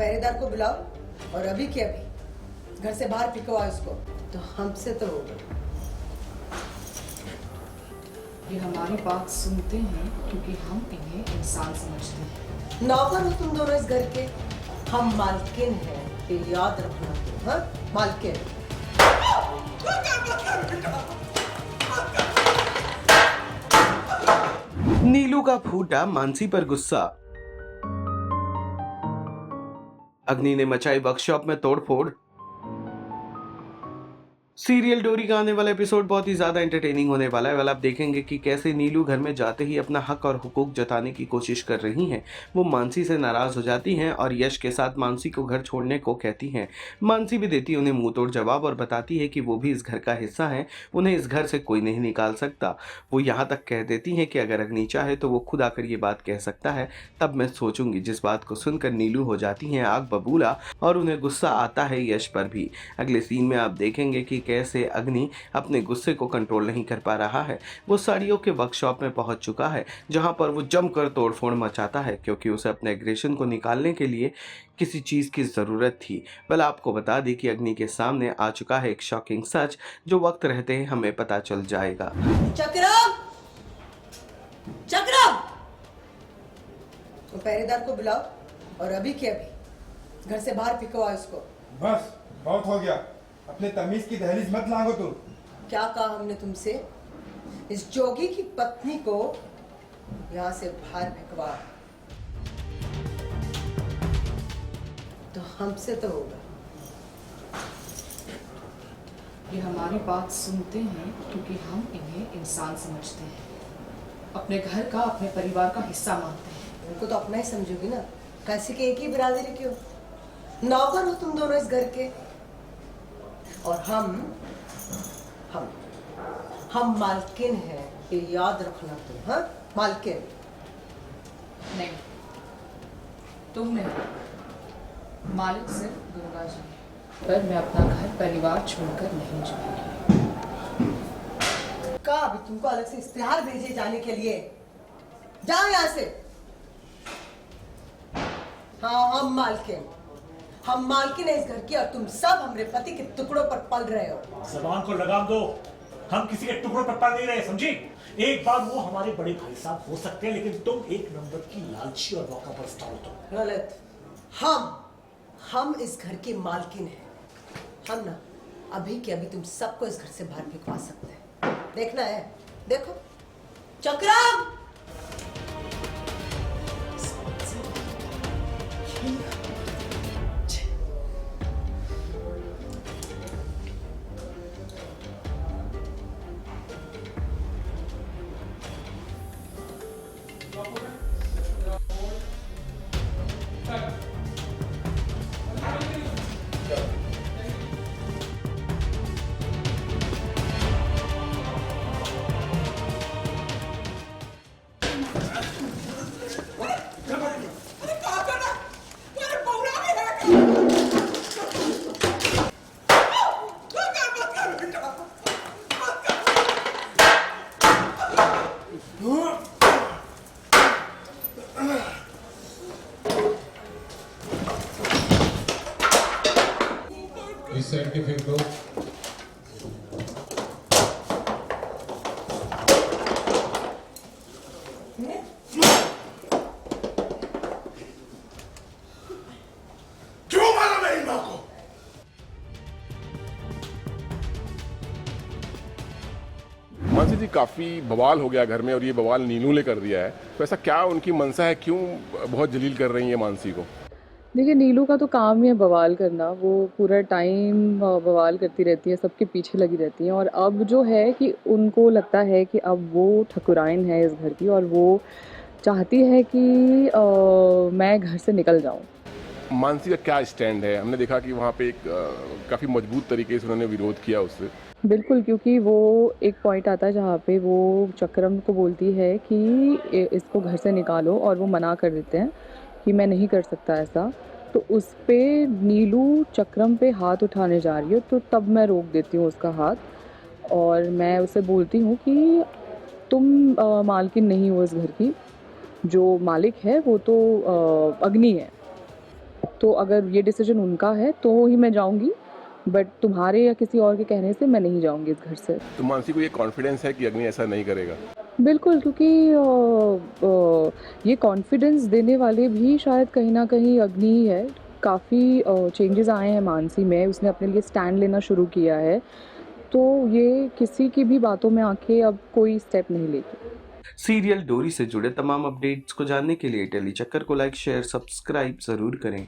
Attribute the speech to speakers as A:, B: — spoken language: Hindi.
A: पहरेदार को बुलाओ और अभी के अभी घर से बाहर फिकवाओ इसको। तो हमसे तो होगा।
B: ये हमारी बात सुनते हैं क्योंकि हम इन्हें इंसान समझते हैं।
A: नौकर हो तुम दोनों इस घर के, हम मालकिन हैं, ये याद रखना तुम। हाँ, मालकिन।
C: नीलू का फूटा मानसी पर गुस्सा। अग्नि ने मचाई वर्कशॉप में तोड़फोड़। सीरियल डोरी का आने वाला एपिसोड बहुत ही ज्यादा एंटरटेनिंग होने वाला है। आप देखेंगे कि कैसे नीलू घर में जाते ही अपना हक और हुकूक जताने की कोशिश कर रही हैं। वो मानसी से नाराज हो जाती हैं और यश के साथ मानसी को घर छोड़ने को कहती हैं। मानसी भी देती है उन्हें मुंह तोड़ जवाब और बताती है कि वो भी इस घर का हिस्सा है, उन्हें इस घर से कोई नहीं निकाल सकता। वो यहाँ तक कह देती हैं कि अगर अग्नि चाहे तो वो खुद आकर ये बात कह सकता है, तब मैं सोचूंगी। जिस बात को सुनकर नीलू हो जाती हैं आग बबूला और उन्हें गुस्सा आता है यश पर भी। अगले सीन में आप देखेंगे कि कैसे अग्नि अपने गुस्से को कंट्रोल नहीं कर पा रहा है। वो साड़ियों के वर्कशॉप में पहुंच चुका है जहां पर वो जमकर तोड़फोड़ मचाता है क्योंकि उसे अपने एग्रेशन को निकालने के लिए किसी चीज की जरूरत थी। आपको बता दी कि अग्नि के सामने आ चुका है एक शॉकिंग सच जो वक्त रहते ही हमें पता चल जाएगा।
A: चक्रम, चक्रम, तो पहरेदार को बुलाओ और अभी के अभी घर से बाहर फिकवाओ इसको।
D: बस बहुत हो गया, अपने तमीज की दहलीज मत लांगो तुम।
A: क्या कहा हमने तुमसे? इस जोगी की पत्नी को यहाँ से बाहर फेंकवा, तो हमसे तो होगा।
B: ये हमारी बात सुनते हैं क्योंकि हम इन्हें इंसान समझते हैं, अपने घर का, अपने परिवार का हिस्सा मानते हैं।
A: उनको तो अपना ही समझोगी ना, कैसे के एक ही बिरादरी के हो। नौकर हो तुम दोनों इस घर के, और हम मालकिन हैं, ये याद रखना तुम। हाँ, मालकिन
B: नहीं, तुम नहीं, मालिक सिर्फ गंगा जी है। पर मैं अपना घर परिवार छोड़कर नहीं जाऊंगी।
A: कहा अभी तुमको अलग से इस्तेहार भेजे जाने के लिए? जाओ यहाँ से। हाँ, हम मालकिन है इस घर की और तुम सब हमरे पति के टुकड़ों पर पल रहे हो।
E: जबान को लगाम दो, हम किसी के टुकड़ों पर पल नहीं रहे, समझी? एक बार वो हमारे बड़े भाई साहब हो सकते हैं, लेकिन तुम एक नंबर की लालची और मौका पर स्टार्ट हो।
A: गलत। हम इस घर की मालकिन हैं। हम ना अभी के अभी तुम सबको इस घर से बाहर फेंकवा सकते हैं। देखना है? देखो। चक्रम,
F: इस साइड के फेंक दो।
D: क्यों मारा मेरी माँ को?
G: मानसी जी, काफ़ी बवाल हो गया घर में और ये बवाल नीलू ने कर दिया है, तो ऐसा क्या उनकी मंशा है, क्यों बहुत जलील कर रही है मानसी को?
H: देखिए, नीलू का तो काम ही है बवाल करना। वो पूरा टाइम बवाल करती रहती है, सबके पीछे लगी रहती हैं। और अब जो है कि उनको लगता है कि अब वो ठकुराइन है इस घर की और वो चाहती है कि मैं घर से निकल जाऊं।
G: मानसी का क्या स्टैंड है? हमने देखा कि वहाँ पे एक काफ़ी मजबूत तरीके से उन्होंने विरोध किया उससे।
H: बिल्कुल, क्योंकि वो एक पॉइंट आता है जहाँ पे वो चक्रम को बोलती है कि इसको घर से निकालो और वो मना कर देते हैं कि मैं नहीं कर सकता ऐसा। तो उस पे नीलू चक्रम पे हाथ उठाने जा रही है, तो तब मैं रोक देती हूँ उसका हाथ और मैं उसे बोलती हूँ कि तुम मालकिन नहीं हो इस घर की, जो मालिक है वो तो अग्नि है। तो अगर ये डिसीजन उनका है तो ही मैं जाऊँगी, बट तुम्हारे या किसी और के कहने से मैं नहीं जाऊँगी इस घर से।
G: तो मानसी को ये कॉन्फिडेंस है कि अग्नि ऐसा नहीं करेगा?
H: बिल्कुल, क्योंकि ये कॉन्फिडेंस देने वाले भी शायद कहीं न कहीं अग्नि ही है। काफ़ी चेंजेस आए हैं मानसी में, उसने अपने लिए स्टैंड लेना शुरू किया है, तो ये किसी की भी बातों में आके अब कोई स्टेप नहीं लेगी।
C: सीरियल डोरी से जुड़े तमाम अपडेट्स को जानने के लिए टेली चक्कर को लाइक, शेयर, सब्सक्राइब जरूर करें।